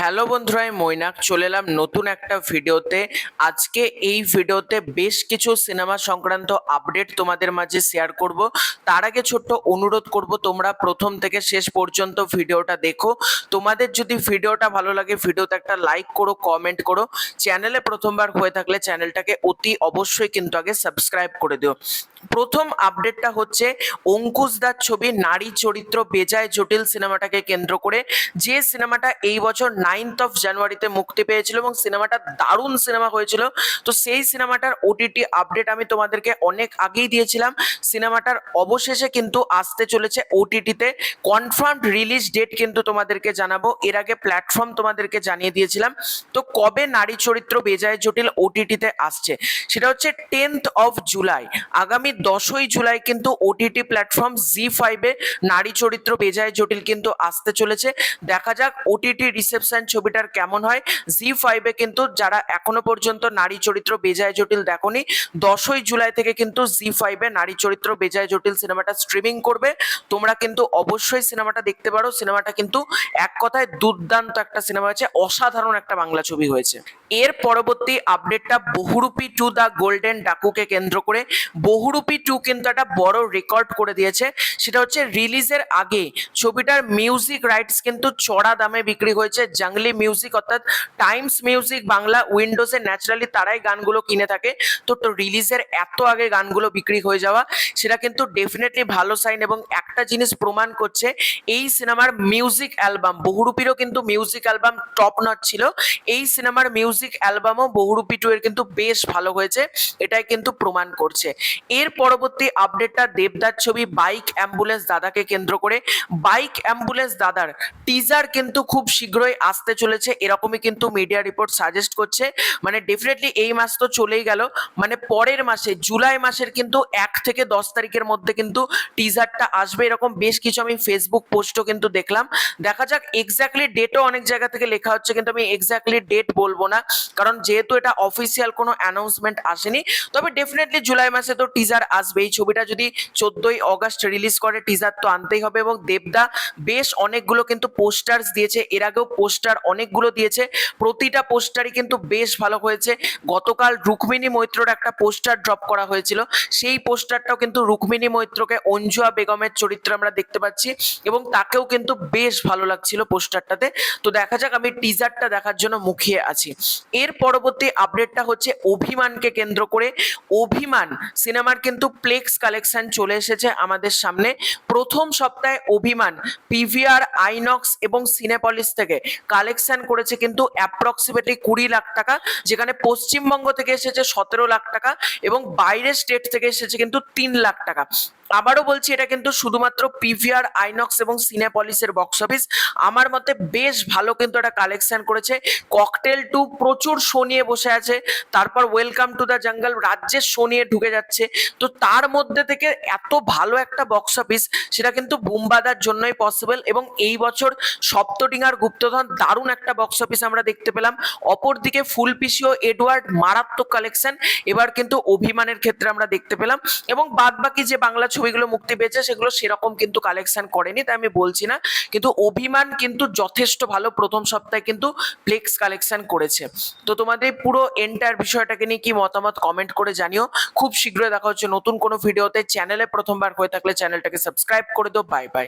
Hello বন্ধুরা, আমি মৈনাক চলে এলাম নতুন একটা ভিডিওতে। আজকে এই ভিডিওতে বেশ কিছু সিনেমা সংক্রান্ত আপডেট তোমাদের মাঝে শেয়ার করব। তার আগে ছোট্ট অনুরোধ করব, তোমরা প্রথম থেকে শেষ পর্যন্ত ভিডিওটা দেখো। তোমাদের যদি ভিডিওটা ভালো লাগে ভিডিওতে একটা লাইক করো, কমেন্ট করো। চ্যানেলে প্রথমবার হয়ে থাকলে চ্যানেলটাকে অতি অবশ্যই কিন্তু আগে সাবস্ক্রাইব করে দিও। প্রথম আপডেটটা হচ্ছে অঙ্কুশ দার ছবি নারী চরিত্র বেজায় জটিল সিনেমাটাকে কেন্দ্র করে, যে সিনেমাটা এই বছর 9th অফ জানুয়ারিতে মুক্তি পেয়েছিল এবং সিনেমাটা দারুণ সিনেমা হয়েছিল। তো সেই সিনেমাটার ওটিটি আপডেট আমি তোমাদেরকে অনেক আগেই দিয়েছিলাম। সিনেমাটার অবশেষে কিন্তু আসতে চলেছে ওটিটিতে। কনফার্মড রিলিজ ডেট কিন্তু তোমাদেরকে জানাবো, এর আগে প্ল্যাটফর্ম তোমাদেরকে জানিয়ে দিয়েছিলাম। তো কবে নারী চরিত্র বেজায় জটিল ওটিটিতে আসছে সেটা হচ্ছে 10th অফ জুলাই। আগামী 10ই জুলাই কিন্তু ওটিটি প্ল্যাটফর্ম জি5-এ নারী চরিত্র বেজায় জটিল কিন্তু আসতে চলেছে। দেখা যাক ওটিটি রিসেপশন ছবিটার কেমন হয়। জি5-এ কিন্তু যারা এখনো পর্যন্ত নারী চরিত্র বেজায় জটিল দেখোনি, 10ই জুলাই থেকে কিন্তু জি5-এ নারী চরিত্র বেজায় জটিল সিনেমাটা স্ট্রিমিং করবে। তোমরা কিন্তু অবশ্যই সিনেমাটা দেখতে পারো। সিনেমাটা কিন্তু এক কথায় দুর্দান্ত একটা সিনেমা হয়েছে, অসাধারণ একটা বাংলা ছবি হয়েছে। এর পরবর্তী আপডেটটা বহুরূপী 2 দ্য গোল্ডেন ডাকুকে কেন্দ্র করে। বহুরূপী 2 কিন্তু একটা বড় রেকর্ড করে দিয়েছে। সেটা হচ্ছে রিলিজের আগে ছবিটার মিউজিক রাইটস কিন্তু চড়া দামে বিক্রি হয়েছে। জাংলি মিউজিক অর্থাৎ টাইমস মিউজিক বাংলা, উইন্ডোজে ন্যাচারালি তারাই গানগুলো কিনে থাকে। তো রিলিজের এত আগে গানগুলো বিক্রি হয়ে যাওয়া সেটা কিন্তু ডেফিনেটলি ভালো সাইন, এবং একটা জিনিস প্রমাণ করছে এই সিনেমার মিউজিক অ্যালবাম, বহুরূপীরও কিন্তু মিউজিক অ্যালবাম টপ নচ ছিল। এই সিনেমার মিউজিক অ্যালবামও বহুরূপী 2 এর কিন্তু বেশ ভালো হয়েছে, এটাই কিন্তু প্রমাণ করছে। এর পরবর্তী আপডেটটা দেবদার ছবি বাইক অ্যাম্বুলেন্স দাদাকে কেন্দ্র করে। বাইক অ্যাম্বুলেন্স দাদার টিজার কিন্তু খুব শীঘ্রই আসতে চলেছে, এরকমই কিন্তু মিডিয়া রিপোর্ট সাজেস্ট করছে। মানে ডেফিনেটলি এই মাস তো চলেই গেল, মানে পরের মাসে জুলাই মাসের কিন্তু 1 থেকে 10 তারিখের মধ্যে কিন্তু টিজারটা আসবে, এরকম বেশ কিছু আমি ফেসবুক পোস্টও কিন্তু দেখলাম। দেখা যাক, এক্স্যাক্টলি ডেটও অনেক জায়গা থেকে লেখা হচ্ছে, কিন্তু আমি এক্স্যাক্টলি ডেট বলবো না, কারণ যেহেতু এটা অফিসিয়াল কোনো অ্যানাউন্সমেন্ট আসেনি। তবে ডেফিনেটলি জুলাই মাসে তো টিজার আসবে। এই ছবিটা যদি 14ই অগস্ট রিলিজ করে, টিজার তো আনতেই হবে। এবং দেবদা বেশ অনেকগুলো কিন্তু পোস্টার্স দিয়েছে, এর আগেও পোস্টার অনেকগুলো দিয়েছে, প্রতিটা পোস্টারই কিন্তু বেশ ভালো হয়েছে। গতকাল রুক্মিণী মৈত্রর একটা পোস্টার ড্রপ করা হয়েছিল, সেই পোস্টারটাও কিন্তু রুক্মিণী মৈত্রকে অঞ্জুয়া বেগমের চরিত্রে আমরা দেখতে পাচ্ছি, এবং তাকেও কিন্তু বেশ ভালো লাগছিল পোস্টারটাতে। তো দেখা যাক, আমি টিজারটা দেখার জন্য মুখিয়ে আছি। এর পরবর্তী আপডেটটা হচ্ছে অভিমানকে কেন্দ্র করে। অভিমান সিনেমার কিন্তু প্লেক্স কালেকশন চলে এসেছে আমাদের সামনে। প্রথম সপ্তাহে অভিমান পিভিআর, আইনক্স এবং সিনেপলিস থেকে কালেকশন করেছে কিন্তু অ্যাপ্রক্সিমেটলি 20 লাখ টাকা, যেখানে পশ্চিমবঙ্গ থেকে এসেছে 17 লাখ টাকা এবং বাইরের স্টেট থেকে এসেছে কিন্তু 3 লাখ টাকা। আবারও বলছি, এটা কিন্তু শুধুমাত্র পিভিআর, আইনক্স এবং সিনেপলিসের বক্স অফিস। আমার মতে বেশ ভালো কিন্তু একটা কালেকশন করেছে। ককটেল 2 প্রচুর শো নিয়ে বসে আছে, তারপর ওয়েলকাম টু দ্য জঙ্গল রাজ্যের শো নিয়ে ঢুকে যাচ্ছে। তো তার মধ্যে থেকে এত ভালো একটা বক্স অফিস, সেটা কিন্তু বুমবাদার জন্যই পসিবল। এবং এই বছর সপ্তডিঙার গুপ্তধন দারুণ একটা বক্স অফিস আমরা দেখতে পেলাম। অপরদিকে ফুলপিসি ও এডওয়ার্ড মারাত্মক কালেকশন এবার কিন্তু অভিমানের ক্ষেত্রে আমরা দেখতে পেলাম। এবং বাদ বাকি যে বাংলা ছবিগুলো মুক্তি পেয়েছে সেগুলো সেরকম কিন্তু কালেকশন করেনি, তাই আমি বলছি না, কিন্তু অভিমান কিন্তু যথেষ্ট ভালো প্রথম সপ্তাহে কিন্তু প্লেক্স কালেকশন করেছে। তো তোমাদের পুরো এন্টার বিষয়টাকে নিয়ে কি মতামত কমেন্ট করে জানিও। খুব শীঘ্রই দেখা হচ্ছে নতুন কোনো ভিডিওতে। চ্যানেলে প্রথমবার হয়ে থাকলে চ্যানেলটাকে সাবস্ক্রাইব করে দাও। Bye bye.